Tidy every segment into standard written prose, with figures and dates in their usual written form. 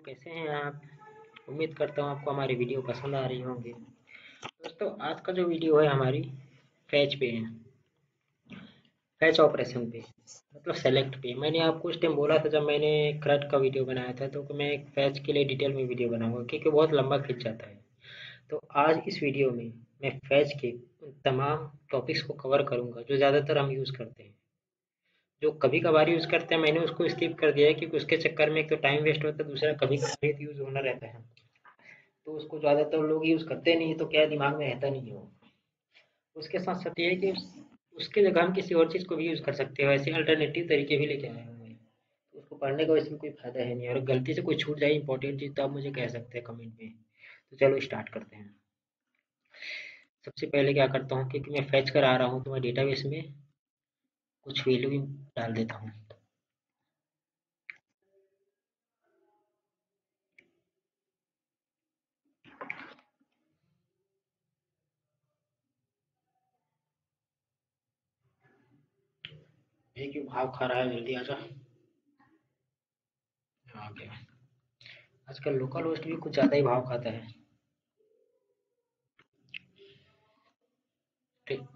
कैसे हैं आप? उम्मीद करता हूँ आपको हमारी वीडियो पसंद आ रही होंगी। दोस्तों, आज का जो वीडियो है हमारी फैच पे है। फैच ऑपरेशन पे, मतलब सेलेक्ट पे। मैंने आपको उस टाइम बोला था जब मैंने क्रट का वीडियो बनाया था तो कि मैं एक फैच के लिए डिटेल में वीडियो बनाऊंगा क्योंकि बहुत लंबा खिंच जाता है। तो आज इस वीडियो में मैं फैच के उन तमाम टॉपिक्स को कवर करूंगा जो ज़्यादातर हम यूज़ करते हैं। जो कभी कभार यूज़ करते हैं मैंने उसको स्किप कर दिया है क्योंकि उसके चक्कर में एक तो टाइम वेस्ट होता है, दूसरा कभी कभार यूज़ होना रहता है तो उसको ज़्यादातर लोग यूज़ करते नहीं, तो क्या दिमाग में रहता नहीं है वो। उसके साथ साथ ये है कि उसकी जगह हम किसी और चीज़ को भी यूज़ कर सकते हैं, ऐसे अल्टरनेटिव तरीके भी लेके आए हुए हैं। तो उसको पढ़ने का वैसे भी कोई फ़ायदा है नहीं, और गलती से कोई छूट जाए इंपॉर्टेंट चीज़ तो आप मुझे कह सकते हैं कमेंट में। तो चलो स्टार्ट करते हैं। सबसे पहले क्या करता हूँ, क्योंकि मैं फैच कर आ रहा हूँ तो मैं डेटाबेस में कुछ वैल्यू डाल देता हूँ। ये क्यों भाव खा रहा है, जल्दी आ जा। आ गया। आजकल लोकल होस्ट भी कुछ ज़्यादा ही भाव खाता है। ठीक।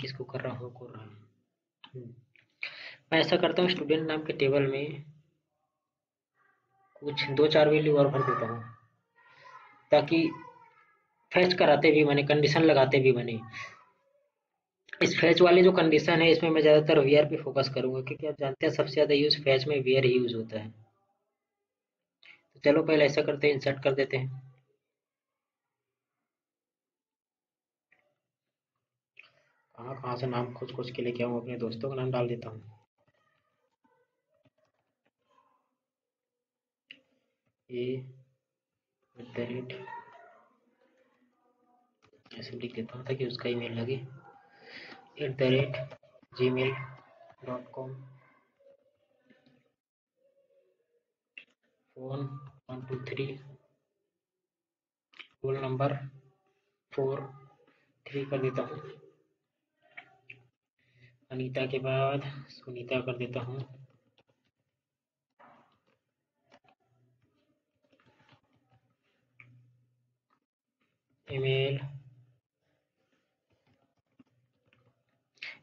किसको कर रहा हूँ, कर रहा है। हम्म। मैं ऐसा करता हूँ, स्टूडेंट नाम के टेबल में कुछ दो चार वैल्यू और भर देता हूँ, ताकि फैच कराते भी बने, कंडीशन लगाते भी बने। इस फैच वाली जो कंडीशन है इसमें मैं ज़्यादातर वेयर पे फोकस करूंगा क्योंकि आप जानते हैं सबसे ज़्यादा यूज फैच में वेयर ही यूज होता है। तो चलो पहले ऐसा करते हैं, इंसर्ट कर देते हैं। कहाँ कहाँ से नाम खोज खोज के लेके आऊँ, अपने दोस्तों का नाम डाल देता हूँ। ए एट द रेट, ऐसे लिख देता हूँ ताकि उसका ईमेल लगे। @gmail.com। फ़ोन 123, रोल नंबर 43 कर देता हूँ। अनीता के बाद सुनीता कर देता हूँ। ईमेल,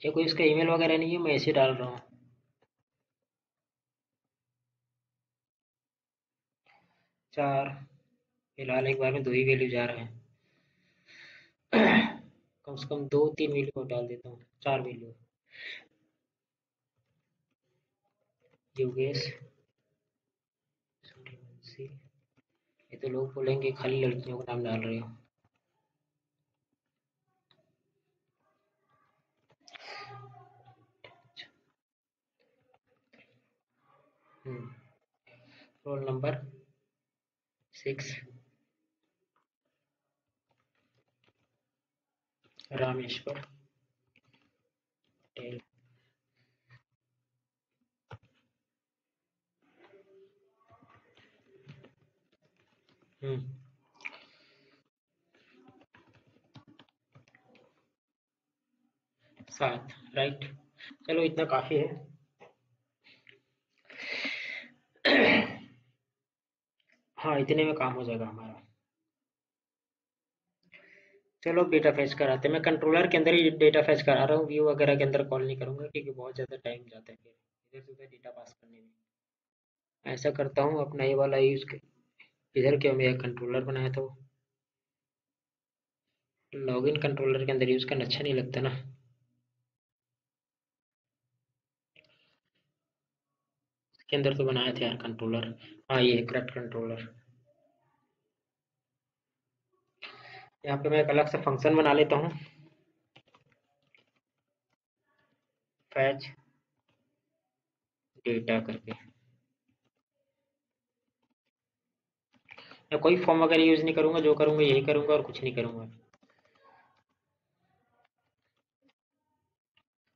ये कोई उसका ईमेल वगैरह नहीं है, मैं ऐसे डाल रहा हूँ। 4, फिलहाल एक बार में 2 ही वैल्यू जा रहे हैं। कम से कम 2-3 वैल्यू और डाल देता हूँ, 4 वैल्यू। योगेश, सूर्यवंशी। ये तो लोग बोलेंगे खाली लड़कियों का नाम डाल रहे हो। हम्म। Roll number 6, Rameshwar Patel. हम्म। 7, राइट। चलो इतना काफी है। हाँ, इतने में काम हो जाएगा हमारा। चलो डेटा फैच कराते हैं। मैं कंट्रोलर के अंदर ही डेटा फैच करा रहा हूँ, व्यू वगैरह के अंदर कॉल नहीं करूंगा क्योंकि बहुत ज़्यादा टाइम जाता है फिर इधर से उधर डेटा पास करने में। ऐसा करता हूँ, अपना ये वाला यूज इधर क्यों मेरा कंट्रोलर बनाया था, लॉगिन कंट्रोलर के अंदर यूज करना अच्छा नहीं लगता ना। इसके अंदर तो बनाया था यार कंट्रोलर। हाँ, ये करेक्ट कंट्रोलर। यहाँ पे मैं एक अलग से फंक्शन बना लेता हूँ, फैच डेटा करके। मैं कोई फॉर्म वगैरह यूज नहीं करूंगा, जो करूंगा यही करूंगा और कुछ नहीं करूंगा।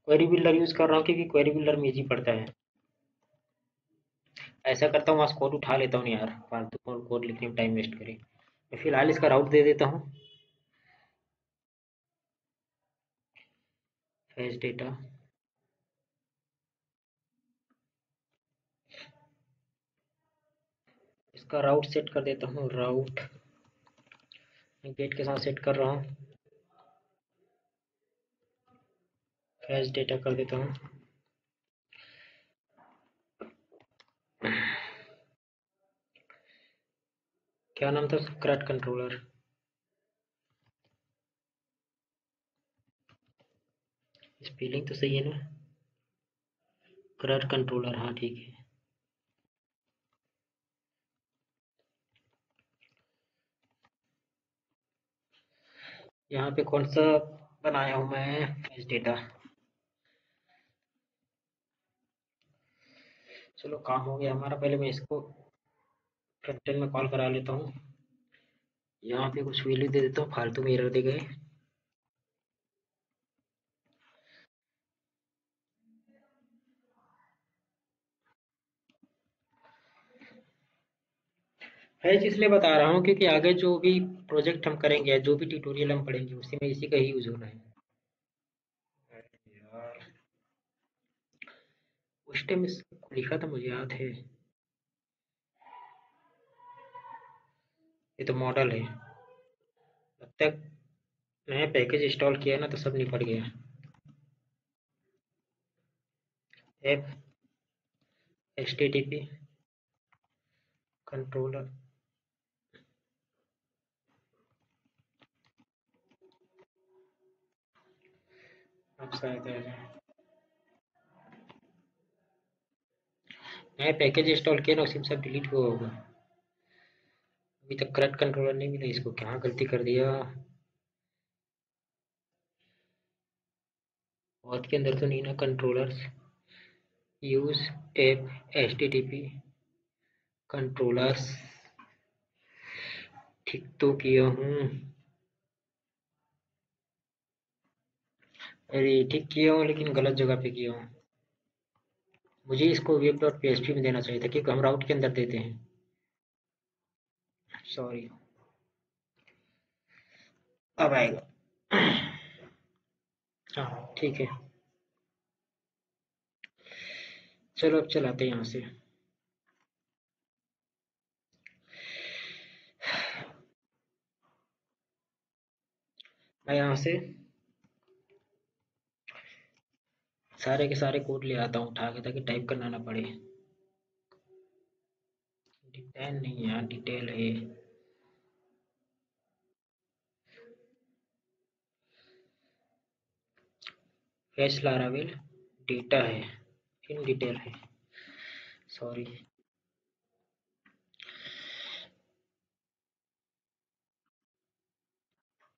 क्वेरी बिल्डर यूज कर रहा हूँ क्योंकि क्वेरी बिल्डर में इजी पड़ता है। ऐसा करता हूँ, वहाँ से कोड उठा लेता हूँ यार, फालतू कोड लिखने में टाइम वेस्ट करे। मैं फिलहाल इसका राउट दे देता हूँ, फैच डेटा। इसका राउट सेट कर देता हूँ। राउट गेट के साथ सेट कर रहा हूँ। फैच डेटा कर देता हूँ। क्या नाम था? क्रट कंट्रोलर। स्पेलिंग तो सही है ना? क्रट कंट्रोलर, हाँ ठीक है। यहाँ पे कौन सा बनाया हूँ मैं? Fetch data. चलो काम हो गया हमारा। पहले मैं इसको फ्रंट एंड में कॉल करा लेता हूँ। यहाँ पे कुछ वैल्यू दे देता हूँ, फालतू में एरर दे गए। फैच इसलिए बता रहा हूँ क्योंकि आगे जो भी प्रोजेक्ट हम करेंगे, जो भी ट्यूटोरियल हम पढ़ेंगे, उसी में इसी का ही यूज होना है। अरे यार, उस टाइम इसको लिखा था, मुझे याद है। ये तो मॉडल है। जब तक नया पैकेज इंस्टॉल किया ना तो सब निपट गया। F H T T P controller. अब शायद आ जाए। नया पैकेज इंस्टॉल किया ना, उसी में सब डिलीट हुआ होगा। अभी तक करंट कंट्रोलर नहीं मिला इसको, क्या गलती कर दिया। ऑथ के अंदर तो नहीं ना controllers. Use app H T T P controllers. ठीक तो किया हूँ। अरे ठीक किया हूँ, लेकिन गलत जगह पे किया हूँ। मुझे इसको वेब डॉट पी में देना चाहिए था, क्योंकि हम राउट के अंदर देते हैं। सॉरी। अब आएगा। हाँ ठीक है। चलो अब चलाते हैं यहाँ से। मैं यहाँ से सारे के सारे कोड ले आता हूँ उठा के, ताकि टाइप करना ना पड़े। डिटेल नहीं है यार, डिटेल है। फैच लारावेल डेटा है, इन डिटेल है। सॉरी।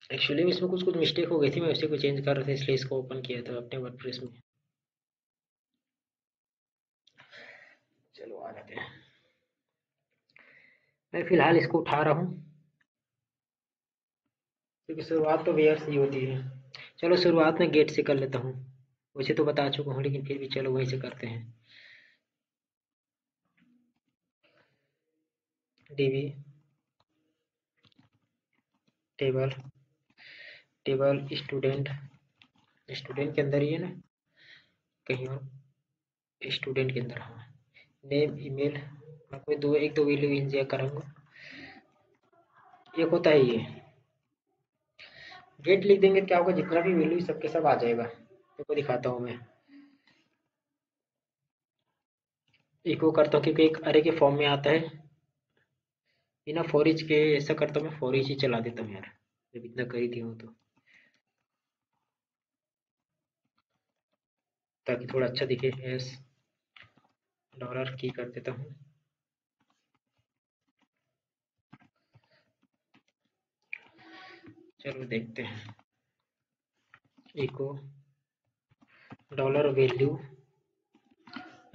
एक्चुअली इसमें कुछ कुछ मिस्टेक हो गई थी, मैं उसी को चेंज कर रहा था, इसलिए इसको ओपन किया था अपने वर्डप्रेस में। चलो आ जाते हैं। मैं फिलहाल इसको उठा रहा हूँ, क्योंकि शुरुआत तो वेयर से ही होती है। चलो शुरुआत में गेट से कर लेता हूँ। वैसे तो बता चुका हूँ, लेकिन फिर भी चलो वहीं से करते हैं। DB table, table student. Student के अंदर ही है ना, कहीं और? स्टूडेंट के अंदर, हाँ। नेम ईमेल, मैं कोई दो एक दो वैल्यू इंजेक्ट करूँगा। एक होता है ये। गेट लिख देंगे, क्या होगा, जितना भी वैल्यू सबके सब आ जाएगा। देखो दिखाता हूँ मैं। इको करता हूँ, क्योंकि एक अरे के फॉर्म में आता है। बिना फॉर ईच के ऐसा करता हूँ, मैं फॉर ईच ही चला देता हूँ यार, जब इतना कर ही दिया हूँ तो, ताकि थोड़ा अच्छा दिखे। एस डॉलर की कर देता हूँ। चलो देखते हैं। Echo dollar value.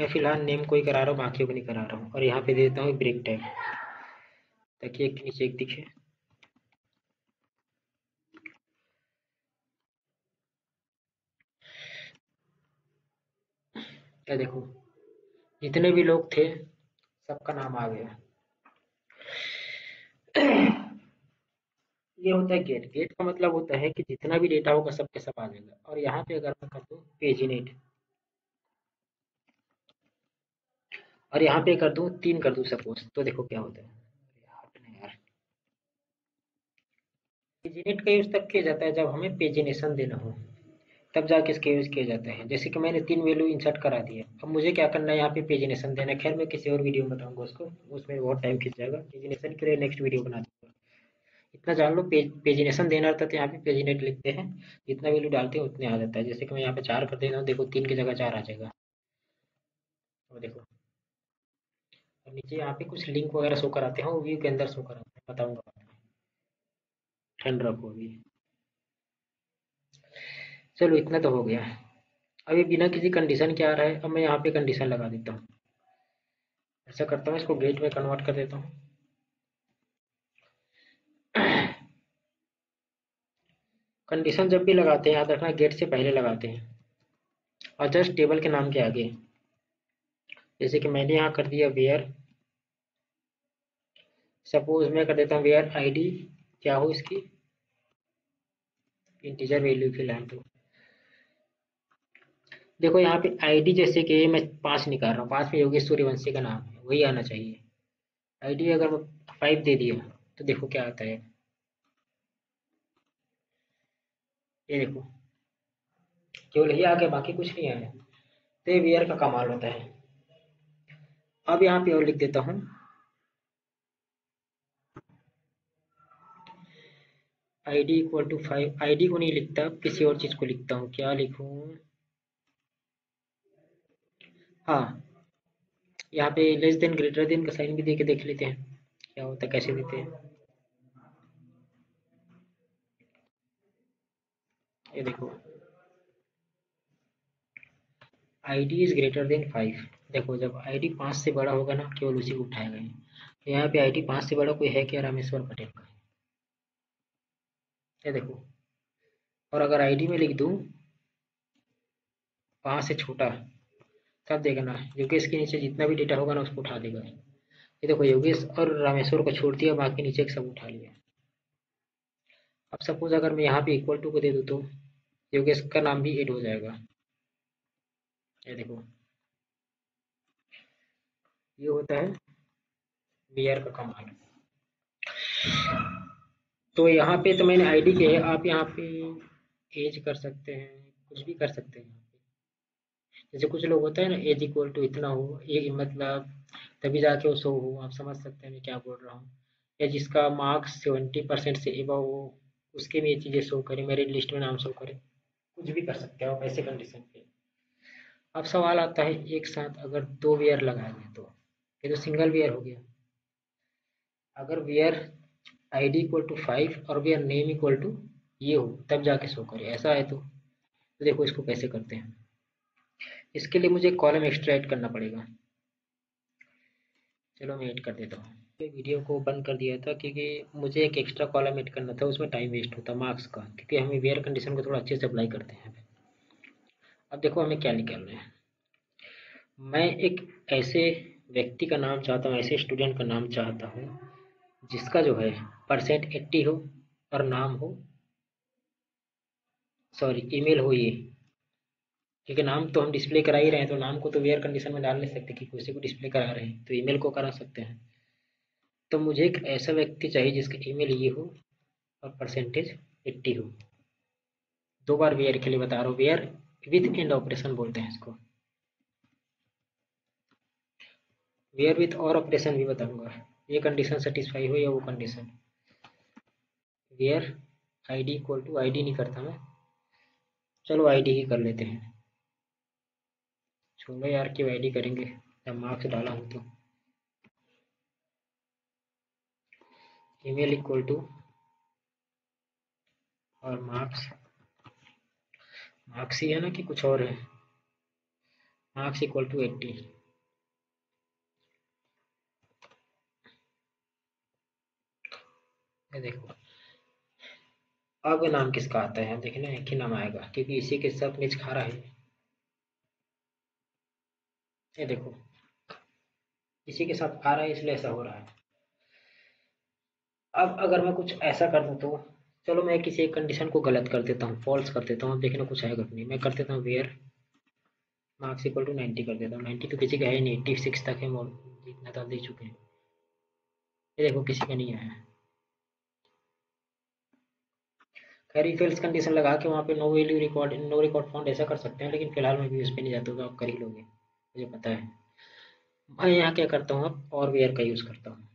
मैं फिलहाल नेम को ही करा रहा हूँ, बाकियों को नहीं करा रहा हूँ। और यहाँ पे दे देता हूँ ब्रेक टैग, ताकि एक के नीचे एक दिखे। क्या देखो, जितने भी लोग थे सबका नाम आ गया। ये होता है गेट। गेट का मतलब होता है कि जितना भी डेटा होगा सबके सब आ जाएगा। और यहाँ पे अगर मैं कर दूँ पेजिनेट, और यहाँ पे कर दूं 3 कर दूं सपोज, तो देखो क्या होता है। हटने यार, पेजिनेट का यूज तब किया जाता है जब हमें पेजिनेशन देना हो, तब जाके इसका यूज किया जाता है। जैसे कि मैंने 3 वैल्यू इंसर्ट करा दिया, अब मुझे क्या करना है, यहाँ पे पेजिनेशन देना है। खैर मैं किसी और वीडियो में बताऊंगा उसको, उसमें बहुत टाइम खींच जाएगा, पेजिनेशन के लिए नेक्स्ट वीडियो बना दूंगा। इतना जान लो, पेजिनेशन देना रहता है तो यहाँ पे पेजिनेट लिखते हैं, जितना वैल्यू डालते हैं उतने आ जाता है। जैसे कि मैं यहाँ पे 4 कर देता हूँ, देखो 3 की जगह 4 आ जाएगा। और देखो, और नीचे यहाँ पे कुछ लिंक वगैरह शो कराते हैं, वो व्यू के अंदर शो कराते हैं, बताऊंगा बाद में। ठंड रखो अभी। चलो इतना तो हो गया। अभी बिना किसी कंडीशन के आ रहा है, अब मैं यहाँ पे कंडीशन लगा देता हूँ। ऐसा करता हूँ, इसको गेट में कन्वर्ट कर देता हूँ। कंडीशन जब भी लगाते हैं याद रखना गेट से पहले लगाते हैं, और जस्ट टेबल के नाम के आगे। जैसे कि मैंने यहाँ कर दिया वेयर, सपोज मैं कर देता हूँ वेयर आईडी क्या हो इसकी, इंटीजर वैल्यू फिलहाल तो। देखो यहाँ पे आईडी जैसे कि मैं 5 निकाल रहा हूँ, 5 में योगेश सूर्यवंशी का नाम है, वही आना चाहिए। आईडी अगर मैं 5 दे दिया तो देखो क्या आता है, ये देखो केवल ही आ गया, बाकी कुछ नहीं आया। तो ये वेयर का कमाल होता है। अब यहाँ पे और लिख देता हूँ, आईडी इक्वल टू 5। आईडी को नहीं लिखता, किसी और चीज को लिखता हूँ, क्या लिखूँ। हाँ, यहाँ पे लेस देन ग्रेटर देन का साइन भी दे के देख लेते हैं क्या होता है, कैसे देते हैं। ये देखो, आईडी इज ग्रेटर देन 5। देखो जब आईडी 5 से बड़ा होगा ना, केवल उसी को उठाएगा ये। तो यहाँ पे आईडी 5 से बड़ा कोई है क्या, रामेश्वर पटेल का। ये देखो, और अगर आईडी में लिख दूँ 5 से छोटा, तब देखना योगेश के नीचे जितना भी डेटा होगा ना उसको उठा देगा। ये देखो योगेश और रामेश्वर को छोड़ दिया, बाकी नीचे के सब उठा लिया। अब सपोज अगर मैं यहाँ पे इक्वल टू को दे दूँ तो योगेश का नाम भी ऐड हो जाएगा। ये देखो, ये होता है बीआर का कमाल। तो यहाँ पे तो मैंने आईडी के है, आप यहाँ पे एज कर सकते हैं, कुछ भी कर सकते हैं यहाँ पे। जैसे कुछ लोग होता है ना, एज इक्वल टू इतना हो, ये मतलब तभी जाके वो शो हो, आप समझ सकते हैं मैं क्या बोल रहा हूँ। या जिसका मार्क्स 70% से एबव हो, उसके भी ये चीज़ें शो करें, मेरे लिस्ट में नाम शो करें, कुछ भी कर सकते हो आप ऐसे कंडीशन पे। अब सवाल आता है एक साथ अगर 2 वेयर लगाए गए तो, ये तो सिंगल वेयर हो गया। अगर वेयर आईडी इक्वल टू 5 और वेयर नेम इक्वल टू ये हो, तब जाके शो करे, ऐसा है तो देखो इसको कैसे करते हैं। इसके लिए मुझे कॉलम एक्स्ट्रा ऐड करना पड़ेगा। चलो मैं ऐड कर देता हूँ। ये वीडियो को बंद कर दिया था क्योंकि मुझे एक एक्स्ट्रा कॉलम ऐड करना था, उसमें टाइम वेस्ट होता मार्क्स का, क्योंकि हमें वेयर कंडीशन को थोड़ा अच्छे से अप्लाई करते हैं। अब देखो हमें क्या निकालना है। मैं एक ऐसे व्यक्ति का नाम चाहता हूँ, ऐसे स्टूडेंट का नाम चाहता हूँ जिसका जो है परसेंट 80 हो, और नाम हो, सॉरी ईमेल हो ये, क्योंकि नाम तो हम डिस्प्ले करा ही रहे हैं, तो नाम को तो वेयर कंडीशन में डाल नहीं सकते कि किसी को डिस्प्ले करा रहे हैं, तो ईमेल को करा सकते हैं। तो मुझे एक ऐसा व्यक्ति चाहिए जिसका ईमेल ये हो और परसेंटेज 80 हो। 2 बार वेयर के लिए बता रहा हूँ, वेयर विथ एंड ऑपरेशन बोलते हैं इसको, वेयर विथ और ऑपरेशन भी बताऊंगा। ये कंडीशन सेटिस्फाई हो या वो condition. Where ID equal to, ID नहीं करता मैं, चलो आईडी ही कर लेते हैं। छोड़ो यार, क्यों आईडी करेंगे जब मार्क्स डाला हूँ तो। ईमेल इक्वल टू और मार्क्स, मार्क्स ही है ना कि कुछ और है, मार्क्स इक्वल टू 80। ये देखो, अब नाम किसका आता है देखना, एक ही नाम आएगा क्योंकि इसी के साथ निच खा रहा है। ये देखो, इसी के साथ आ रहा है इसलिए ऐसा हो रहा है। अब अगर मैं कुछ ऐसा कर दूं तो, चलो मैं किसी एक कंडीशन को गलत कर देता हूँ, फॉल्स कर देता हूँ, देखना कुछ आएगा कि नहीं। मैं कर देता हूँ वेयर मार्क्स इक्वल टू 90 कर देता हूँ। 90 तो किसी का है नहीं, 86 तक है मोड, जितना तो आप देख चुके हैं। ये देखो किसी का नहीं आया। खैर इफ एल्स कंडीशन लगा के वहाँ पे no value record, no record found ऐसा कर सकते हैं, लेकिन फिलहाल मैं भी उस पर नहीं जाता हूँ, तो आप कर ही लोगे, मुझे पता है। मैं यहाँ क्या करता हूँ अब, और वेयर का यूज़ करता हूँ,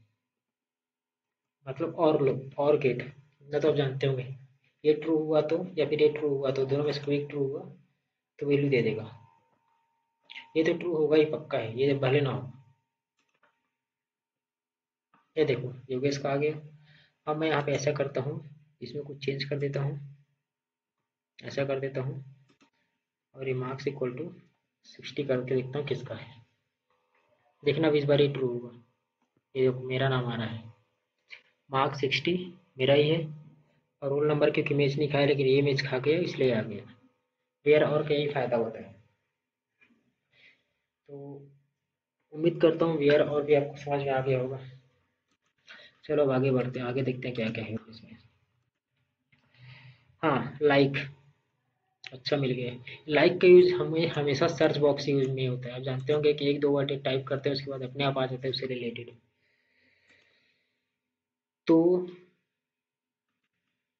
मतलब और लो, और गेट ना, तो आप जानते होंगे ये ट्रू हुआ तो, या फिर ये ट्रू हुआ तो, दोनों में से कोई ट्रू हुआ तो वैल्यू दे देगा। ये तो ट्रू होगा ही पक्का है, ये भले ना हो। ये देखो योगेश का आ गया। अब मैं यहाँ पे ऐसा करता हूँ, इसमें कुछ चेंज कर देता हूँ, ऐसा कर देता हूँ, और ये मार्क्स इक्वल टू 60 करके देखता हूँ किसका है। देखना अब इस बार ये ट्रू होगा। ये देखो मेरा नाम आ रहा है, मार्क्स 60 मेरा ही है, और रोल नंबर क्योंकि मैच नहीं खाया, लेकिन ये मैच खा गया इसलिए आ गया। वेयर और का यही फायदा होता है। तो उम्मीद करता हूँ वेयर और भी आपको समझ में आ गया होगा। चलो अब आगे बढ़ते हैं, आगे देखते हैं क्या क्या है इसमें। हाँ लाइक, अच्छा मिल गया। लाइक का यूज हमें हमेशा सर्च बॉक्स यूज में होता है। आप जानते होंगे कि एक दो वर्ड टाइप करते हैं, उसके बाद अपने आप आ जाता है उससे रिलेटेड। तो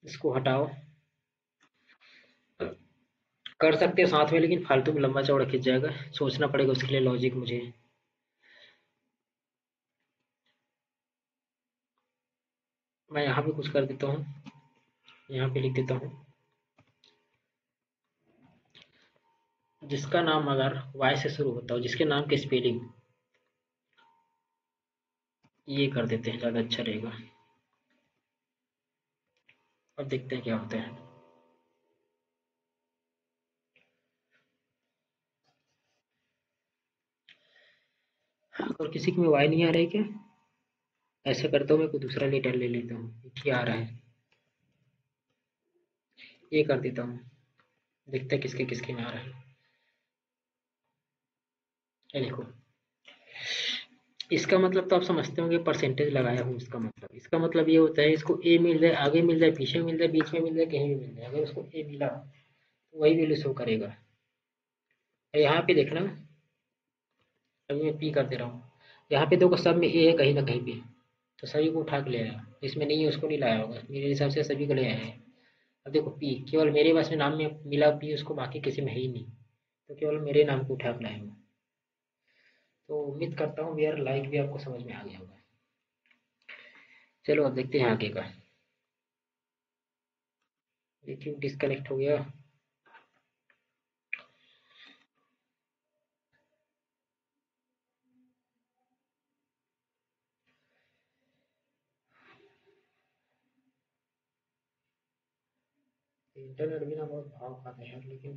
इसको हटाओ, कर सकते हो साथ में, लेकिन फालतू में लंबा चौड़ा खिंच जाएगा, सोचना पड़ेगा उसके लिए लॉजिक मुझे। मैं यहाँ पे कुछ कर देता हूँ, यहाँ पे लिख देता हूँ, जिसका नाम अगर वाई से शुरू होता हो, जिसके नाम की स्पेलिंग, ये कर देते हैं, ज़्यादा अच्छा रहेगा। अब देखते हैं क्या होता है। और किसी में वाई नहीं आ रहा है क्या? ऐसा करता हूँ, मैं कोई दूसरा लेटर ले लेता हूँ, एक ही आ रहा है, ये कर देता हूँ, देखते हैं किसके किसके में आ रहा है। ये देखो, इसका मतलब तो आप समझते होंगे, परसेंटेज लगाया हूँ इसका मतलब, इसका मतलब ये होता है इसको ए मिल जाए, आगे मिल जाए, पीछे मिल जाए, बीच में मिल जाए, कहीं भी मिल जाए, अगर उसको ए मिला तो वही वैल्यू शो करेगा। और यहाँ पे देखना, अभी मैं पी कर दे रहा हूँ, यहाँ पे देखो सब में ए है कहीं ना कहीं पे, तो सभी को उठा के ले आया, जिसमें नहीं है उसको नहीं लाया होगा, मेरे हिसाब से सभी को ले आया है। अब देखो पी केवल मेरे पास में नाम में मिला, पी उसको बाकी किसी में है ही नहीं, तो केवल मेरे नाम को उठा के लाया हूँ। तो उम्मीद करता हूँ यार लाइक भी आपको समझ में आ गया होगा। चलो अब देखते हैं आगे का। ये क्यों डिस्कनेक्ट हो गया? इंटरनेट भी ना बहुत भाव खाता है यार, लेकिन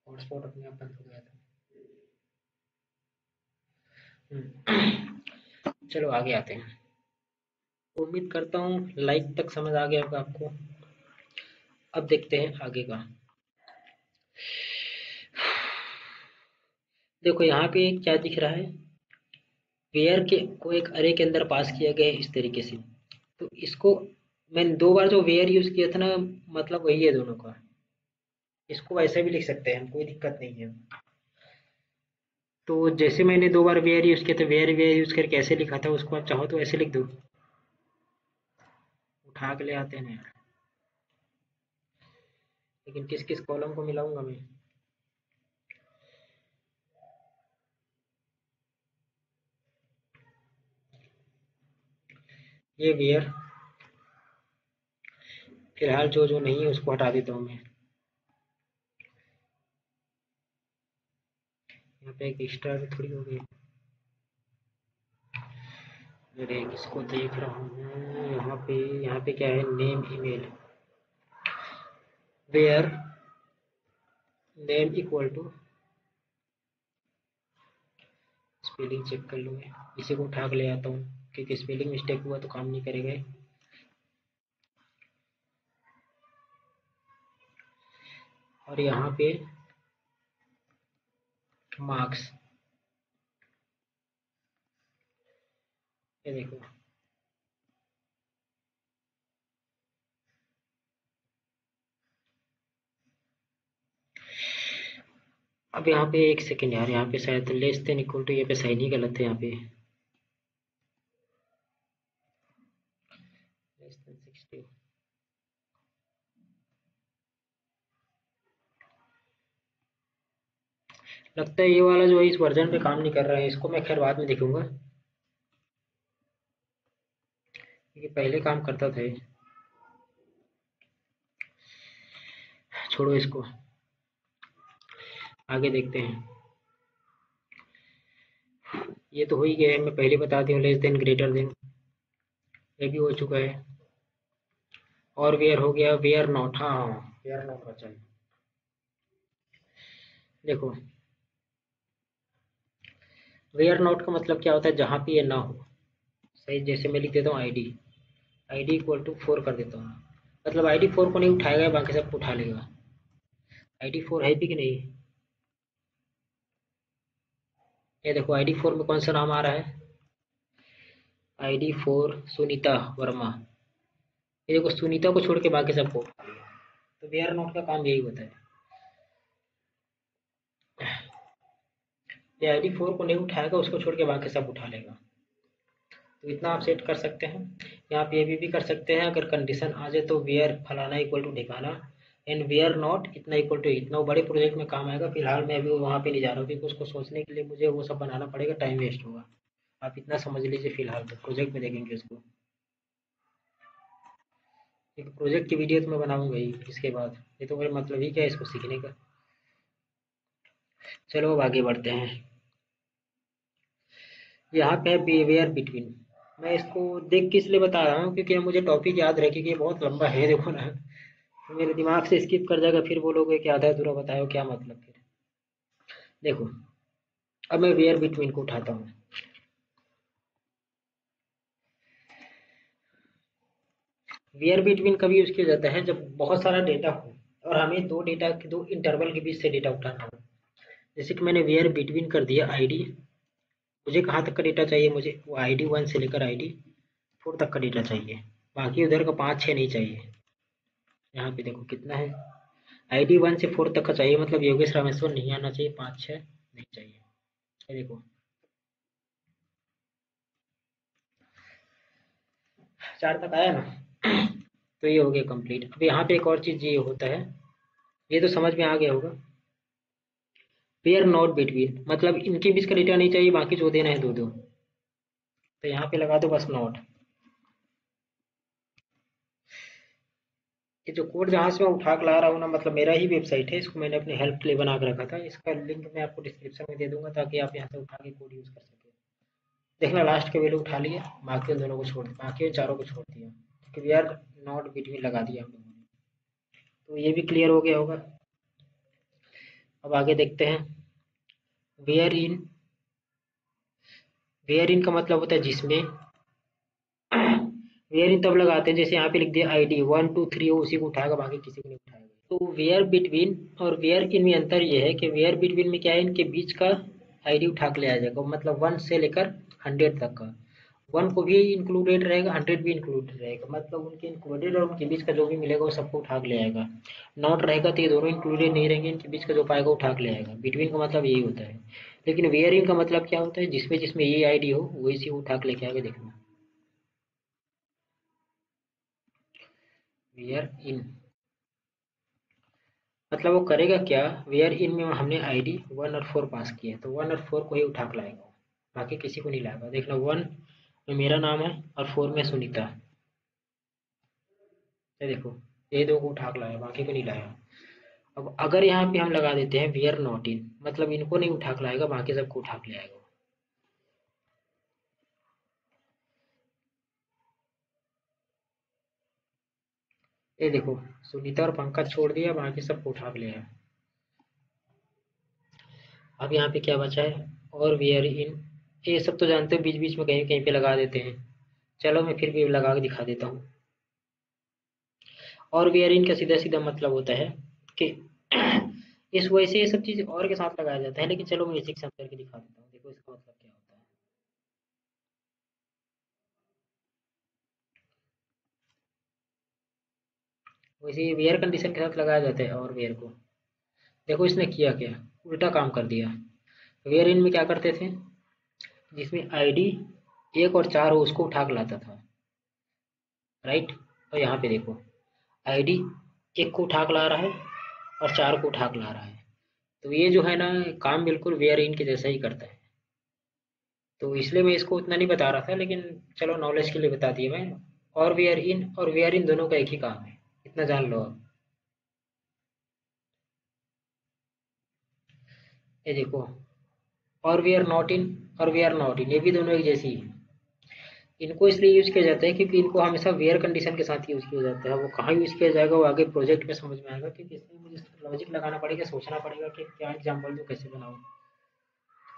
हॉटस्पॉट अपने आप बंद हो गया था। चलो आगे आते हैं। उम्मीद करता हूँ लाइक तक समझ आ गया होगा आपको। अब देखते हैं आगे का। देखो यहाँ पे क्या दिख रहा है, वेयर के को एक अरे के अंदर पास किया गया है इस तरीके से। तो इसको मैंने दो बार जो वेयर यूज किया था ना, मतलब वही है दोनों का। इसको वैसे भी लिख सकते हैं, कोई दिक्कत नहीं है। तो जैसे मैंने दो बार वेयर यूज किया था, वेयर वेयर यूज करके ऐसे लिखा था, उसको आप चाहो तो ऐसे लिख दो, उठा के ले आते हैं यार। लेकिन किस किस कॉलम को मिलाऊंगा मैं? ये वेयर, फिलहाल जो जो नहीं है उसको हटा देता हूँ मैं। यहाँ पे एक एक्स्ट्रा भी थोड़ी हो गई। अरे इसको देख रहा हूँ यहाँ पे क्या है, name email, where name equal to, spelling check कर लूँ मैं, इसी को उठा के ले आता हूँ, क्योंकि स्पेलिंग मिस्टेक हुआ तो काम नहीं करेगा। और यहाँ पे मार्क्स, ये देखो, अब यहाँ पे एक सेकेंड यार, यहाँ पे शायद लेस देन इक्वल टू, यहाँ पे साइन ही गलत है। यहाँ पे लेस देन 60, लगता है ये वाला जो है इस वर्जन पे काम नहीं कर रहा है। इसको मैं खैर बाद में देखूंगा, क्योंकि पहले काम करता था ये। छोड़ो इसको, आगे देखते हैं। ये तो हो ही गया है, मैं पहले बता दी हूँ, लेस देन ग्रेटर देन, ये भी हो चुका है। और वेयर हो गया, वेयर नॉट, हाँ हाँ वेयर नॉट बचा है। देखो वेयर नॉट का मतलब क्या होता है, जहाँ पे ये ना हो। सही, जैसे मैं लिख देता हूँ आई डी इक्वल टू 4 कर देता हूँ, मतलब आई डी 4 को नहीं उठाएगा, बाकी सबको उठा लेगा। आई डी 4 है भी कि नहीं, ये देखो आई डी 4 में कौन सा नाम आ रहा है, आई डी 4 सुनीता वर्मा। ये देखो सुनीता को छोड़ के बाकी सबको उठा लिया। तो वेयर नॉट का काम यही होता है, ये आई डी 4 को नहीं उठाएगा, उसको छोड़ के बाकी सब उठा लेगा। तो इतना आप सेट कर सकते हैं। यहाँ पे ये भी कर सकते हैं, अगर कंडीशन आ जाए तो वेयर फलाना इक्वल टू ढिकाना एंड वेयर नॉट इतना इक्वल टू इतना। वो बड़े प्रोजेक्ट में काम आएगा। फिलहाल मैं अभी वहाँ पे नहीं जा रहा हूँ, क्योंकि उसको सोचने के लिए मुझे वो सब बनाना पड़ेगा, टाइम वेस्ट होगा। आप इतना समझ लीजिए, फिलहाल तो प्रोजेक्ट में देखेंगे उसको। एक प्रोजेक्ट की वीडियो तो मैं बनाऊंगा ही इसके बाद, ये तो मेरा मतलब ही क्या है इसको सीखने का। चलो अब आगे बढ़ते हैं। यहाँ पे है बिहेवियर बिटवीन। मैं इसको देख के इसलिए बता रहा हूँ क्योंकि मुझे टॉपिक याद रहे, क्योंकि ये बहुत लंबा है, देखो ना। तो मेरे दिमाग से स्किप कर जाएगा, फिर बोलोगे कि आधा अधूरा बताया हो, क्या मतलब फिर। देखो अब मैं वेयर बिटवीन को उठाता हूँ। वेयर बिटवीन कभी यूज किया जाता है जब बहुत सारा डेटा हो और हमें दो डेटा के दो इंटरवल के बीच से डेटा उठाना हो। जैसे कि मैंने वेयर बिटवीन कर दिया आईडी, मुझे कहाँ तक का डेटा चाहिए, मुझे वो आईडी 1 से लेकर आईडी 4 तक का डेटा चाहिए, बाकी उधर का 5 6 नहीं चाहिए। यहाँ पे देखो कितना है, आईडी 1 से 4 तक का चाहिए, मतलब योगेश रामेश्वर नहीं आना चाहिए, 5 6 नहीं चाहिए। ये देखो 4 तक आया ना। तो ये हो गया कंप्लीट। अब यहाँ पे एक और चीज ये होता है, ये तो समझ में आ गया होगा। पेयर नॉट बिटवीन मतलब इनके बीच का डेटा नहीं चाहिए, बाकी जो देना है दो दो। तो यहाँ पे लगा दो बस नॉट। ये जो कोड जहाँ से मैं उठा के ला रहा हूँ ना, मतलब मेरा ही वेबसाइट है, इसको मैंने अपने हेल्प के लिए बना के रखा था। इसका लिंक मैं आपको डिस्क्रिप्शन में दे दूंगा, ताकि आप यहाँ से उठा के कोड यूज कर सके। देखना लास्ट के वैल्यू उठा लिया, बाकी उन दोनों को छोड़ दिया, बाकी उन चारों को छोड़ दिया, क्योंकि वी आर नॉट बिटवीन लगा दिया हम लोगों ने। तो ये भी क्लियर हो गया होगा। अब आगे देखते हैं। वेयर इन, वेयर इन का मतलब होता है जिसमें। वेयर इन तब लगाते हैं जैसे यहाँ पे लिख दिया आईडी 1 2 3 हो, उसी को उठाएगा, बाकी किसी को नहीं उठाएगा। तो वेयर बिटवीन और वेयर इन में अंतर ये है कि वेयर बिटवीन में क्या है, इनके बीच का आईडी उठा के ले आ जाएगा, मतलब 1 से लेकर 100 तक का। 1 को भी इंक्लूडेड रहेगा, 100 भी इंक्लूडेड रहेगा, मतलब उनके इंक्लूडेड और उनके बीच का जो भी मिलेगा वो सबको उठा के ले आएगा। नॉट रहेगा तो ये दोनों इंक्लूडेड नहीं रहेंगे, इनके बीच का जो पाएगा उठा के ले आएगा। बिटवीन का मतलब यही होता है। लेकिन वेयर इन का मतलब क्या होता है, जिसमें जिसमें ये आईडी हो वही सी उठा के लेके आएगा। देखना वेयर इन मतलब वो करेगा क्या, वेयर इन में हमने आईडी 1 और 4 पास किया, तो 1 और 4 को ही उठा के लाएगा, बाकी किसी को नहीं लाएगा। देखना 1 में मेरा नाम है और 4 में सुनीता, ये देखो ये दो को उठा के लाया, बाकी को नहीं लाया। अब अगर यहाँ पे हम लगा देते हैं वेयर नॉट इन, मतलब इनको नहीं उठा के लाएगा, बाकी सबको उठा के ले आएगा। ये देखो सुनीता और पंकज छोड़ दिया, बाकी सबको उठा के ले आया। अब यहाँ पे क्या बचा है, और वेयर इन, ये सब तो जानते हो बीच बीच में कहीं कहीं पे लगा देते हैं। चलो मैं फिर भी लगा के दिखा देता हूँ। और वेयरिंग का सीधा सीधा मतलब होता है कि इस वजह से ये सब चीज़ और के साथ लगाया जाता है, लेकिन चलो मैं इसी के साथ करके दिखा देता हूँ। देखो इसका मतलब क्या होता है। वैसे ये वेयर कंडीशन के साथ लगाया जाता है और वेयर को। देखो इसने किया क्या, उल्टा काम कर दिया। वेयर इन में क्या करते थे, जिसमें आईडी 1 और 4 हो उसको उठा के लाता था, राइट। और यहाँ पे देखो आईडी 1 को उठा के ला रहा है और 4 को उठा के ला रहा है। तो ये जो है ना, काम बिल्कुल वेयर इन के जैसा ही करता है। तो इसलिए मैं इसको उतना नहीं बता रहा था, लेकिन चलो नॉलेज के लिए बता दिया मैं। और वेयर इन दोनों का एक ही काम है, इतना जान लो आप। ये देखो, और वी आर नॉट इन और वी आर नॉट इन, ये भी दोनों एक जैसी ही है। इनको इसलिए यूज किया जाता है क्योंकि इनको हमेशा वेयर कंडीशन के साथ यूज किया जाता है। वो कहाँ यूज किया जाएगा वो आगे प्रोजेक्ट में समझ में आएगा, क्योंकि इसमें मुझे लॉजिक लगाना पड़ेगा, सोचना पड़ेगा कि क्या एग्जाम्पल दूँ, कैसे बनाऊँ।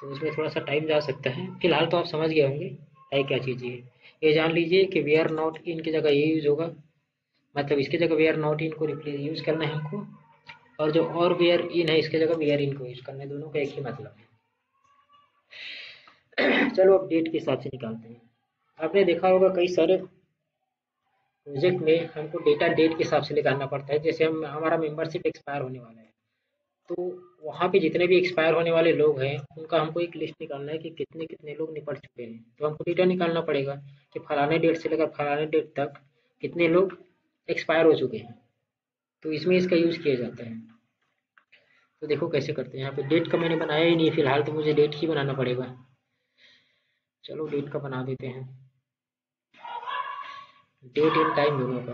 तो उसमें थोड़ा सा टाइम जा सकता है। फिलहाल तो आप समझ गए होंगे है क्या चीज़ ये जान लीजिए कि वी आर नॉट इन की जगह ये यूज होगा, मतलब इसकी जगह वी आर नॉट इन को रिप्लेस यूज करना है हमको। और जो और वी आर इन है इसकी जगह वी आर इन को यूज करना है, दोनों का एक ही मतलब है। चलो अब डेट के हिसाब से निकालते हैं। आपने देखा होगा कई सारे प्रोजेक्ट में हमको डेटा डेट के हिसाब से निकालना पड़ता है। जैसे हम हमारा मेंबरशिप एक्सपायर होने वाला है, तो वहाँ पे जितने भी एक्सपायर होने वाले लोग हैं उनका हमको एक लिस्ट निकालना है कि कितने कितने लोग निपट चुके हैं। तो हमको डेटा निकालना पड़ेगा कि फलाने डेट से लेकर फलाने डेट तक कितने लोग एक्सपायर हो चुके हैं। तो इसमें इसका यूज़ किया जाता है। तो देखो कैसे करते हैं। यहाँ पे डेट का मैंने बनाया ही नहीं फिलहाल, तो मुझे डेट ही बनाना पड़ेगा। चलो डेट का बना देते हैं, डेट एंड टाइम दोनों का।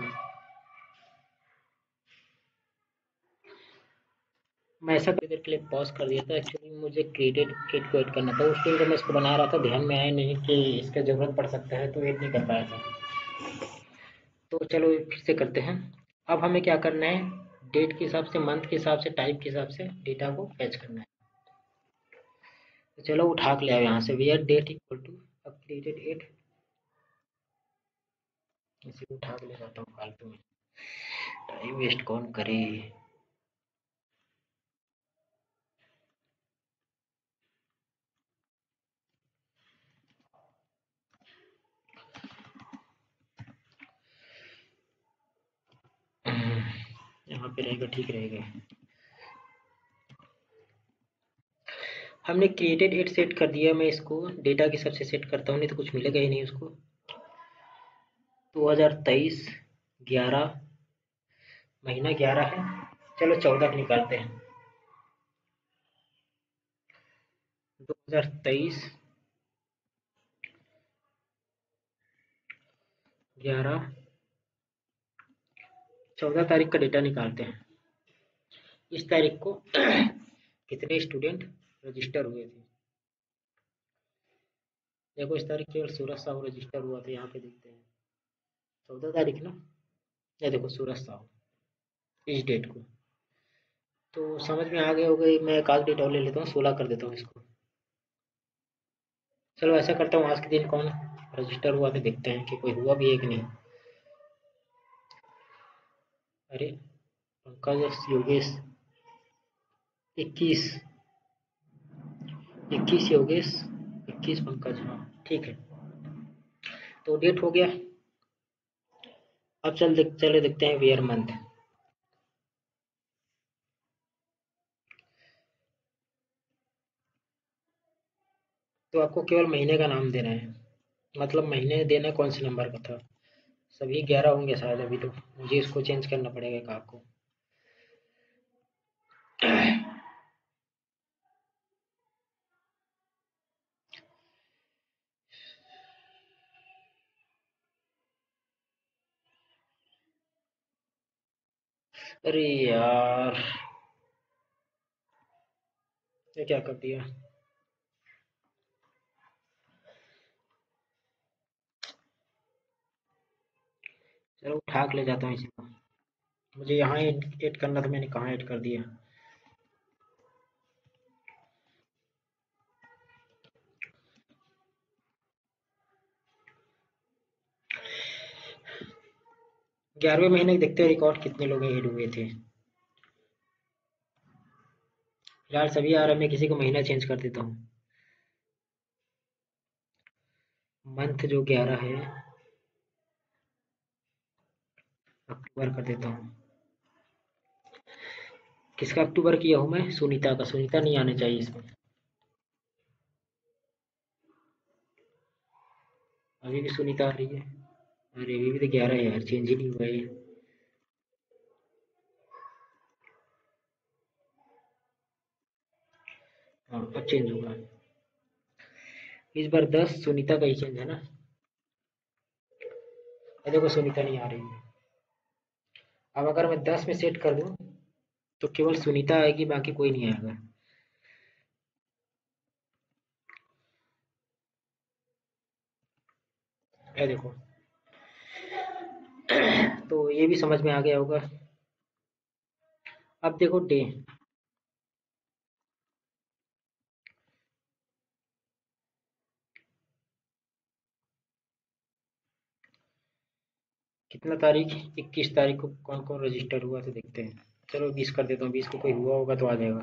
मैं ऐसा थोड़ी देर के लिए पॉज कर दिया था, एक्चुअली मुझे क्रिएटेड एड को ऐड करना था। उस टाइम जब मैं इसको बना रहा था ध्यान में आया नहीं कि इसका ज़रूरत पड़ सकता है, तो ऐड नहीं कर पाया था। तो चलो फिर से करते हैं। अब हमें क्या करना है, डेट के हिसाब से, मंथ के हिसाब से, टाइम के हिसाब से डेटा को फैच करना है। तो चलो उठा के ले आओ यहाँ से, वेयर डेट इक्वल टू, अब क्रिएटेड एड, इसी को उठा के ले जाता हूँ फालतू में, टाइम वेस्ट कौन करे। यहाँ पे रहेगा, ठीक रहेगा। हमने क्रिएटेड एट सेट कर दिया, मैं इसको डेटा के हिसाब से सेट करता हूँ, नहीं तो कुछ मिलेगा ही नहीं उसको। 2023 11, महीना 11 है। चलो 14 निकालते हैं। 2023 11, 14 तारीख का डेटा निकालते हैं। इस तारीख को कितने स्टूडेंट रजिस्टर हुए थे। देखो इस तारीख केवल सूरज साहू रजिस्टर हुआ था, यहाँ पे देखते हैं 14 तारीख ना। ये देखो सूरज साहू, इस डेट को। तो समझ में आ गया होगा, मैं एक आध डेट और ले लेता हूँ, 16 कर देता हूँ इसको। चलो ऐसा करता हूँ, आज के दिन कौन रजिस्टर हुआ था देखते हैं कि कोई हुआ भी है कि नहीं। अरे पंकज योगेश 21, 21 योगेश, 21 पंकज, हाँ ठीक है। तो डेट हो गया। अब चले देखते हैं वेयर मंथ। तो आपको केवल महीने का नाम देना है, मतलब महीने देना कौन से नंबर का था। सभी 11 होंगे शायद, अभी तो मुझे इसको चेंज करना पड़ेगा एक आध को। अरे यार, ये क्या कर दिया। चलो उठा के ले जाता हूँ इसी को। मुझे यहाँ ऐड करना था, मैंने कहाँ ऐड कर दिया। ग्यारहवें महीने के देखते हैं रिकॉर्ड कितने लोग ऐड हुए थे। फिलहाल सभी आ रहा है, मैं किसी को महीना चेंज कर देता हूँ। मंथ जो 11 है, अक्टूबर कर देता हूँ। किसका अक्टूबर किया हूँ मैं? सुनीता का। सुनीता नहीं आने चाहिए इसमें। अभी भी सुनीता आ रही है। अरे अभी भी तो 11 है यार, चेंज ही नहीं हुआ ये। हाँ अब चेंज होगा। इस बार 10 सुनीता का ही चेंज है ना। ये देखो सुनीता नहीं आ रही है। अब अगर मैं 10 में सेट कर दूं तो केवल सुनीता आएगी, बाकी कोई नहीं आएगा। ये देखो। तो ये भी समझ में आ गया होगा। अब देखो डे। कितना तारीख? 21 तारीख को कौन कौन रजिस्टर हुआ तो देखते हैं। चलो 20 कर देता हूँ, 20 को कोई हुआ होगा तो आ जाएगा।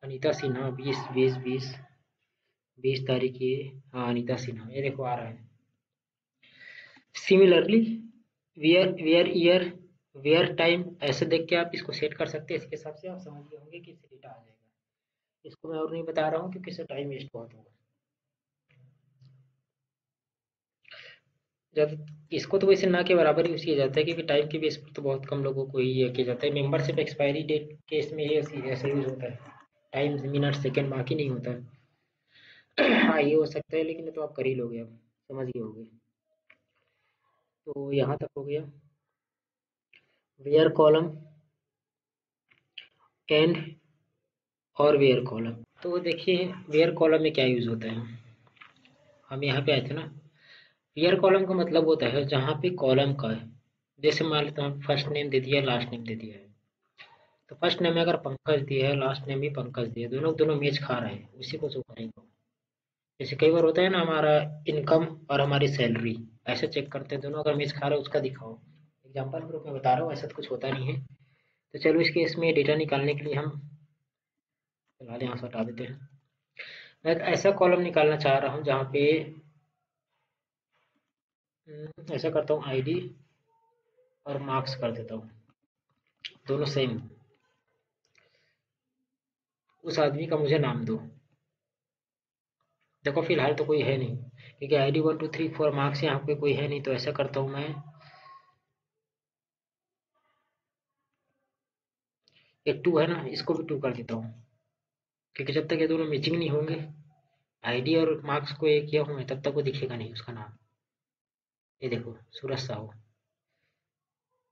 अनीता सिन्हा 20 तारीख ये। हाँ अनीता सिन्हा, ये देखो आ रहा है। Similarly where where year where time ऐसे देख के आप इसको सेट कर सकते हैं। इसके हिसाब से आप समझ गए होंगे कि इससे डेटा आ जाएगा। इसको मैं और नहीं बता रहा हूँ क्योंकि इससे टाइम वेस्ट बहुत होगा। जब इसको तो वैसे ना के बराबर यूज किया जाता है क्योंकि टाइम के बेस पर तो बहुत कम लोगों को ही ये किया जाता है। मेंबरशिप एक्सपायरी डेट केस में ये ऐसा यूज होता है। टाइम मिनट सेकंड बाकी नहीं होता है। हाँ ये हो सकता है, लेकिन ये तो आप कर ही लोगे, अब समझ गए होगे। तो यहाँ तक हो गया। वेयर कॉलम एंड और वेयर कॉलम। तो देखिए वेयर कॉलम में क्या यूज होता है। हम यहाँ पे आए थे ना। वेयर कॉलम का मतलब होता है जहाँ पे कॉलम का है। जैसे मान लेते हैं फर्स्ट नेम दे दिया, लास्ट नेम दे दिया है। तो फर्स्ट नेम में अगर पंकज दिया है, लास्ट नेम भी पंकज दिया है, दोनों दोनों मैच खा रहे हैं, उसी को शो करेंगे। जैसे कई बार होता है ना, हमारा इनकम और हमारी सैलरी ऐसे चेक करते हैं, दोनों अगर मैच खा रहे हैं उसका दिखाओ। एग्जाम्पल के रूप में बता रहा हूँ, ऐसा तो कुछ होता नहीं है। तो चलो इस केस में डेटा निकालने के लिए हम फिलहाल यहाँ से हटा देते हैं। मैं एक ऐसा कॉलम निकालना चाह रहा हूँ जहाँ पे ऐसा करता हूँ आईडी और मार्क्स कर देता हूँ, दोनों सेम। उस आदमी का मुझे नाम दो। देखो फिलहाल तो कोई है नहीं क्योंकि आईडी 1 2 3 4 मार्क्स यहाँ पे कोई है नहीं, तो ऐसा करता हूँ मैं। एक 2 है ना, इसको भी 2 कर देता हूँ क्योंकि जब तक ये दोनों मैचिंग नहीं होंगे, आईडी और मार्क्स को एक किया हूँ मैं, तब तक वो दिखेगा नहीं उसका नाम। ये देखो सूरज साहू।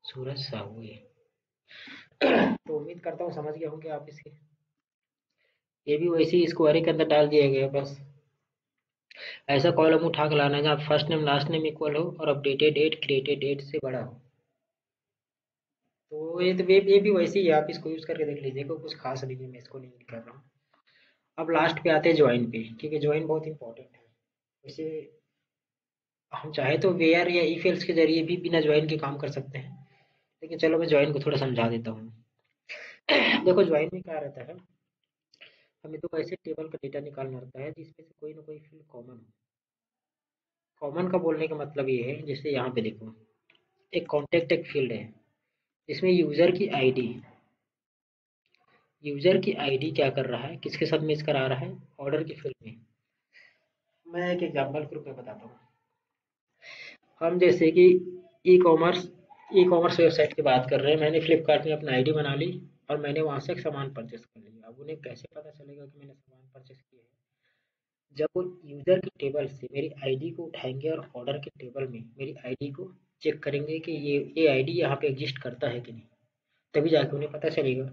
सूरज साहू ये। तो उम्मीद करता हूँ समझ गए होंगे आप इसके। ये भी वैसे ही स्क्वायरी के अंदर डाल दिया गया बस। ऐसा कॉलम उठा के लाना है जहाँ first name last name equal हो और अपडेटेड डेट क्रिएटेड डेट से बड़ा हो। तो ये तो ये भी वैसे ही है, आप इसको यूज करके देख लीजिए, कोई कुछ खास नहीं है, मैं इसको नहीं कर रहा हूँ। अब लास्ट पे आते हैं ज्वाइन पे, क्योंकि ज्वाइन बहुत इंपॉर्टेंट है। वैसे हम चाहे तो वेयर या इफ एल्स के जरिए भी बिना ज्वाइन के काम कर सकते हैं, लेकिन चलो मैं ज्वाइन को थोड़ा समझा देता हूँ। देखो ज्वाइन में क्या रहता है, हमें तो ऐसे टेबल का डेटा निकालना रहता है जिसमें से कोई ना कोई फील्ड कॉमन हो। कॉमन का बोलने का मतलब ये है, जैसे यहाँ पे देखो एक कॉन्टेक्ट एक फील्ड है जिसमें यूजर की आईडी क्या कर रहा है, किसके साथ मैच करा रहा है, ऑर्डर की फील्ड में। मैं एक एग्जांपल के रूप में बताता हूँ। हम जैसे कि e commerce e commerce website की बात कर रहे हैं, मैंने फ्लिपकार्ट में अपना आईडी बना ली और मैंने वहां से एक सामान परचेस कर लिया। अब उन्हें कैसे पता चलेगा कि मैंने सामान परचेस किया है? जब वो यूजर की टेबल से मेरी आईडी को उठाएंगे और ऑर्डर के टेबल में मेरी आईडी को चेक करेंगे कि ये आईडी यहाँ पे एग्जिस्ट करता है कि नहीं, तभी जाके उन्हें पता चलेगा।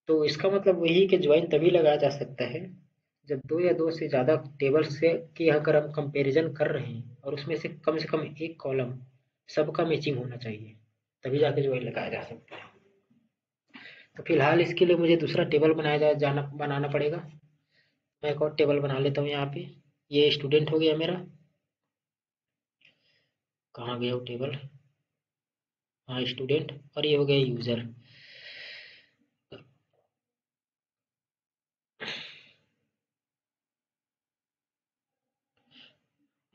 तो इसका मतलब वही कि ज्वाइन तभी लगाया जा सकता है जब दो या दो से ज़्यादा टेबल से की अगर हम कंपैरिजन कर रहे हैं और उसमें से कम एक कॉलम सबका मैचिंग होना चाहिए, तभी जाके ज्वाइन लगाया जा सकता है। तो फिलहाल इसके लिए मुझे दूसरा टेबल बनाना पड़ेगा। मैं एक और टेबल बना लेता हूँ यहाँ पे। ये स्टूडेंट हो गया मेरा। कहाँ गया वो टेबल? हाँ स्टूडेंट, और ये हो गया यूज़र।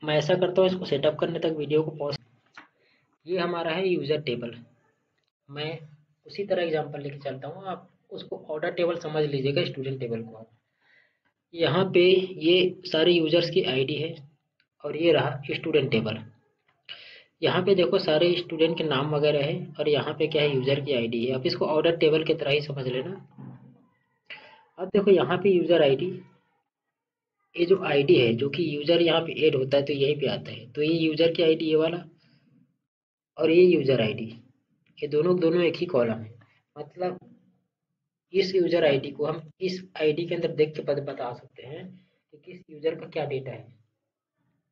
मैं ऐसा करता हूँ, इसको सेटअप करने तक वीडियो को पॉज। ये हमारा है यूज़र टेबल। मैं उसी तरह एग्जांपल लेके चलता हूँ, आप उसको ऑर्डर टेबल समझ लीजिएगा, स्टूडेंट टेबल को आप। यहाँ पे ये सारे यूजर्स की आईडी है और ये रहा स्टूडेंट टेबल। यहाँ पे देखो सारे स्टूडेंट के नाम वगैरह है और यहाँ पे क्या है, यूजर की आईडी है। आप इसको ऑर्डर टेबल की तरह ही समझ लेना। अब देखो यहाँ पे यूजर आईडी, ये जो आईडी है जो कि यूजर यहाँ पे ऐड होता है तो यहीं पे आता है, तो ये यूजर की आईडी ये वाला और ये यूजर आईडी, ये दोनों दोनों एक ही कॉलम है। मतलब इस यूजर आईडी को हम इस आईडी के अंदर देख के बता सकते हैं कि किस यूजर का क्या डेटा है।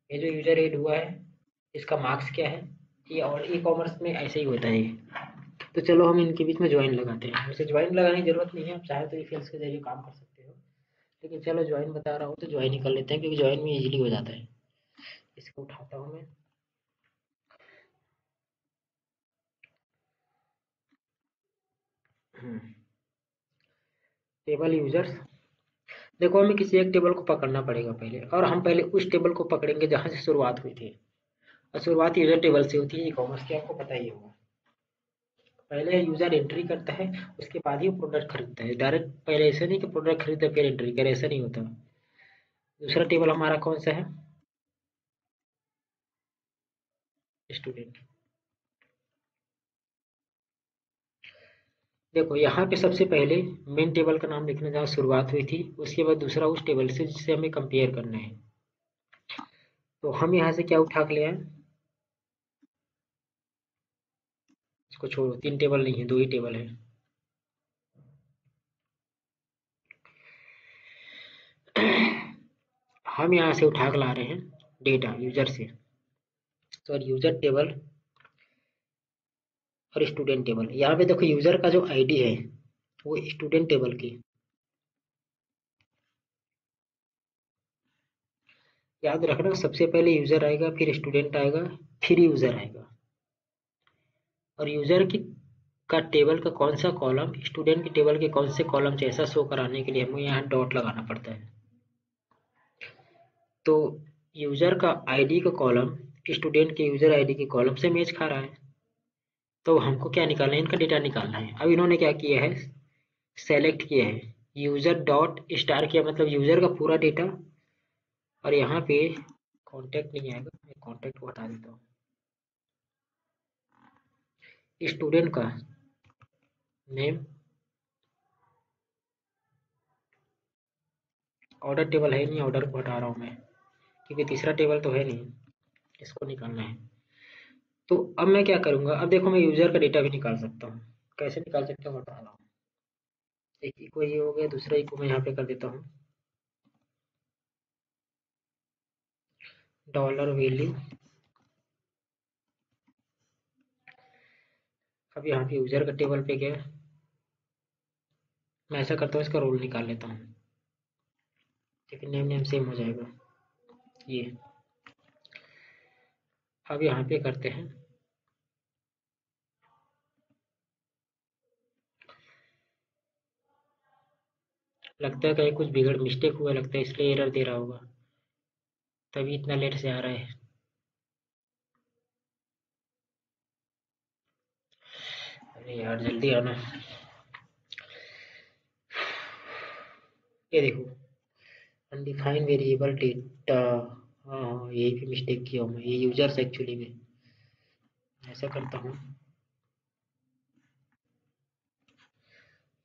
ये जो यूजर ऐड हुआ है इसका मार्क्स क्या है, ये और ई कॉमर्स में ऐसे ही होता है ये। तो चलो हम इनके बीच में ज्वाइन लगाते हैं। वैसे ज्वाइन लगाने की जरूरत नहीं है, आप चाहे तो इफ एल्स के जरिए काम कर सकते हो, लेकिन चलो ज्वाइन बता रहा हूँ तो ज्वाइन ही कर लेते हैं, क्योंकि ज्वाइन में इजीली हो जाता है। इसको उठाता हूँ मैं। टेबल यूजर्स, देखो हमें किसी एक टेबल को पकड़ना पड़ेगा पहले, और हम पहले उस टेबल को पकड़ेंगे जहां से शुरुआत हुई थी। और शुरुआत यूजर टेबल से होती है ई कॉमर्स की, आपको पता ही होगा। पहले यूजर एंट्री करता है, उसके बाद ही वो प्रोडक्ट खरीदता है। डायरेक्ट पहले ऐसे नहीं कि प्रोडक्ट खरीदे फिर एंट्री करे, ऐसा नहीं होता। दूसरा टेबल हमारा कौन सा है, स्टूडेंट। देखो यहाँ पे सबसे पहले मेन टेबल का नाम लिखना जहाँ शुरुआत हुई थी, उसके बाद दूसरा उस टेबल से जिससे हमें कंपेयर करना है। तो हम यहाँ से क्या उठा के ले आए, इसको छोड़ो, 3 टेबल नहीं है, 2 ही टेबल है। हम यहाँ से उठा के ला रहे हैं डेटा यूजर से, सॉरी यूजर टेबल और स्टूडेंट टेबल। यहाँ पे देखो यूजर का जो आईडी है वो स्टूडेंट टेबल की, याद रखना सबसे पहले यूजर आएगा, फिर स्टूडेंट आएगा, फिर यूजर आएगा। और यूजर की का टेबल का कौन सा कॉलम स्टूडेंट के टेबल के कौन से कॉलम से ऐसा शो कराने के लिए हमें यहाँ डॉट लगाना पड़ता है। तो यूजर का आईडी का कॉलम स्टूडेंट के यूजर आईडी के कॉलम से मैच खा रहा है, तो हमको क्या निकालना है, इनका डेटा निकालना है। अब इन्होंने क्या किया है, सेलेक्ट किया है यूजर डॉट स्टार किया, मतलब यूजर का पूरा डेटा। और यहाँ पे कॉन्टेक्ट नहीं आएगा, मैं कॉन्टेक्ट को हटा देता हूँ। स्टूडेंट का नेम, ऑर्डर टेबल है नहीं, ऑर्डर को हटा रहा हूँ मैं, क्योंकि तीसरा टेबल तो है नहीं, इसको निकालना है। तो अब मैं क्या करूँगा, अब देखो मैं यूजर का डेटा भी निकाल सकता हूँ। कैसे निकाल सकता हूँ बता रहा हूँ। एक ही को ये हो गया, दूसरा ही को मैं यहाँ पे कर देता हूँ डॉलर वैल्यू। अब यहाँ पे यूजर का टेबल पे गया, मैं ऐसा करता हूँ इसका रोल निकाल लेता हूँ, लेकिन नेम नेम सेम हो जाएगा ये। अब यहाँ पे करते हैं, लगता है कहीं कुछ बिगड़ मिस्टेक हुआ लगता है, इसलिए एरर दे रहा होगा, तभी इतना लेट से आ रहा है। अरे यार जल्दी आना। ये देखो अनडिफाइंड वेरिएबल डेटा, हाँ हाँ यही भी मिस्टेक किया हूँ मैं, ये यूजर्स एक्चुअली में। ऐसा करता हूँ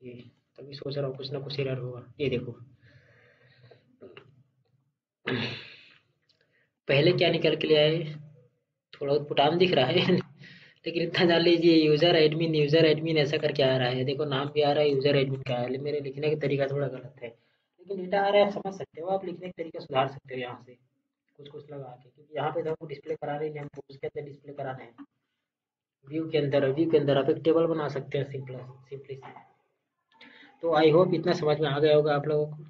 ये, तभी सोच रहा हूँ कुछ ना कुछ एरर होगा। ये देखो पहले क्या निकल के ले आए, थोड़ा बहुत पुटान दिख रहा है लेकिन इतना जान लीजिए यूजर एडमिन ऐसा करके आ रहा है। देखो नाम भी आ रहा है यूजर एडमिन का है, मेरे लिखने का तरीका थोड़ा गलत है, लेकिन डेटा आ रहा है, आप समझ सकते हो, आप लिखने का तरीका सुधार सकते हो यहाँ से कुछ कुछ लगा के, क्योंकि यहाँ पे तो हमको डिस्प्ले करा रही है, हमको उसके अंदर डिस्प्ले कराना है। व्यू के अंदर आप एक टेबल बना सकते हैं, सिंपली सी। तो आई होप इतना समझ में आ गया होगा आप लोगों को।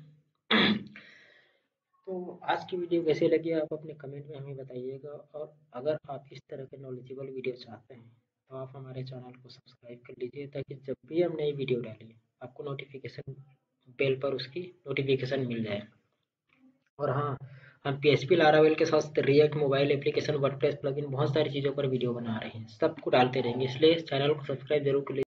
तो आज की वीडियो कैसे लगी आप अपने कमेंट में हमें बताइएगा, और अगर आप इस तरह के नॉलेजेबल वीडियो चाहते हैं तो आप हमारे चैनल को सब्सक्राइब कर लीजिए, ताकि जब भी हम नई वीडियो डालें आपको नोटिफिकेशन बेल पर उसकी नोटिफिकेशन मिल जाए। और हाँ, हम PHP लारावेल के साथ react mobile application WordPress plugin बहुत सारी चीज़ों पर वीडियो बना रहे हैं, सबको डालते रहेंगे, इसलिए चैनल को सब्सक्राइब जरूर कर लीजिए।